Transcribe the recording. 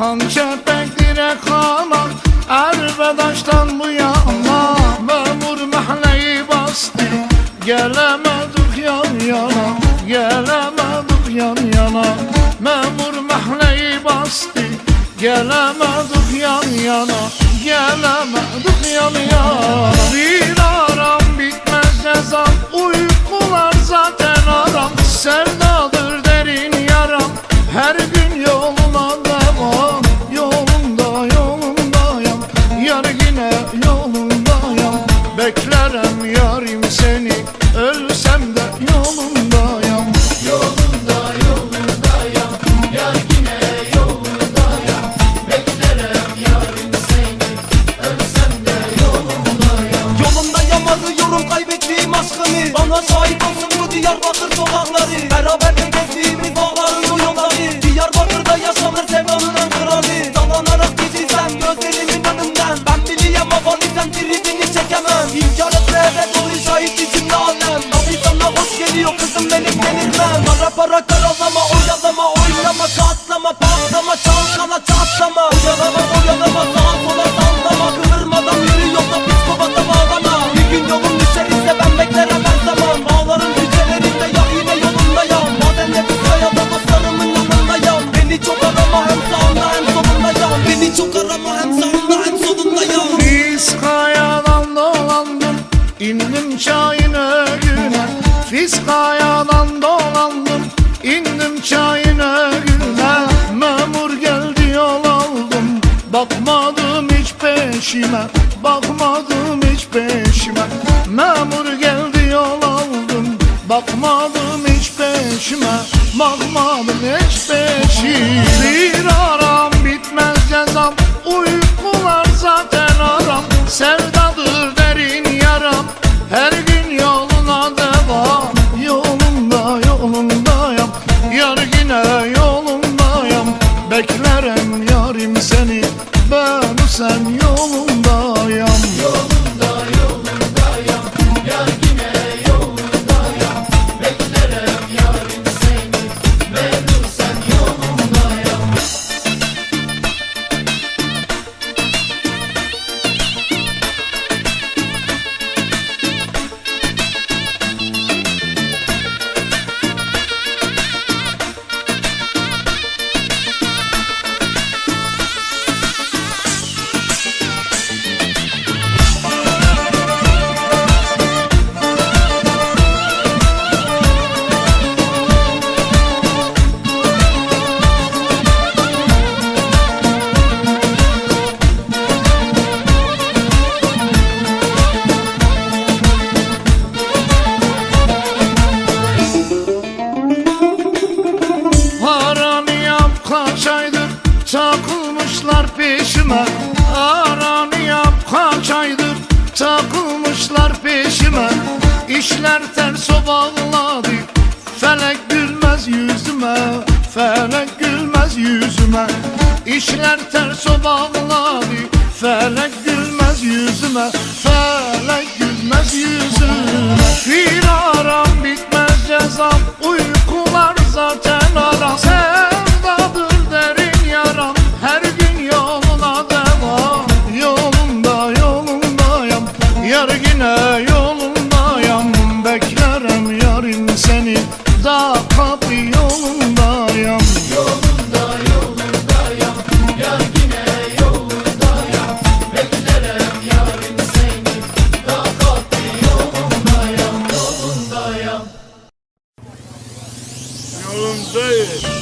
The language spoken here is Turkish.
Han köpek direk ana Erbedaş'tan bu yana Memur mahalleyi bastı Gelemedik yan yana Gelemedik yan yana Memur mahalleyi bastı Gelemedik yan yana Gelemedik yan yana Bir aram bitmez cezam Uykular zaten aram Sevdadır derin yaram Her gün yoluna devam Yolunda yolundayım Yar yine yolundayım Beklerim yarim seni Ölsem de yolundayım Yolunda yolundayım Yar yine yolundayım Beklerim yarim seni Ölsem de yolundayım Yolundayım arıyorum kaybettiğim aşkımı Bana sahip olsun bu Diyarbakır sokakları Beraber gezdiğimiz dağların bu yolları Diyarbakır'da yaşanır sevdanın kralı Dallanarak gidilsem gözlerimin önünden Ben biliyorum afanizden tribini çekemem İnkar etme evet oluyor şahit içimde alem Tabi sana hoş geliyor kızım benim denilmem Para para karalama oyalama oynama Katlama patlama çalkala çatlama Oyalama oyalama sağa sola sallama Kıvırmadan yürü yolda psikopata bağlama Bir gün yolun düşerse ben beklerim her zaman Bağların gücelerinde ya yine yolundayım Bazen de bir kayada dostlarımın yanındayım Beni çok arama hem sağımda hem solundayım Beni çok arama hem sağımda hem solundayım Fiskayadan dolandım indim çayın önüne Fiskayadan dolandım indim çayın önüne Memur geldi yol aldım Bakmadım hiç peşime Bakmadım hiç peşime Memur geldi yol aldım Bakmadım hiç peşime Bakmadım hiç peşime Bir aram bitmez cezam Uykular zaten aram Sevdadır derin yaram Her gün yoluna devam Yolunda yolundayım Yar yine yolundayım Beklerim yarim seni Ben sen yolundayım Yolunda yolundayım Yar yine yolundayım Beklerim yarim seni Ölürsen yolundayım Kaç aydır takılmışlar peşime Aranıyam kaç aydır takılmışlar peşime İşler ters o bağladı Felek gülmez yüzüme Felek gülmez yüzüme İşler ters o bağladı Felek gülmez yüzüme Felek gülmez yüzüme Firaram bitmez cezam Uykular zaten aram Sevdadır derin yaram Her gün yoluna devam Yolunda yolundayım Yar yine yolundayım Beklerim yarim seni Dağ kapı yolundayım Yolunda yolundayım Yar yine yolundayım Beklerim yarim seni Dağ kapı yolundayım Yolundayım Yolundayım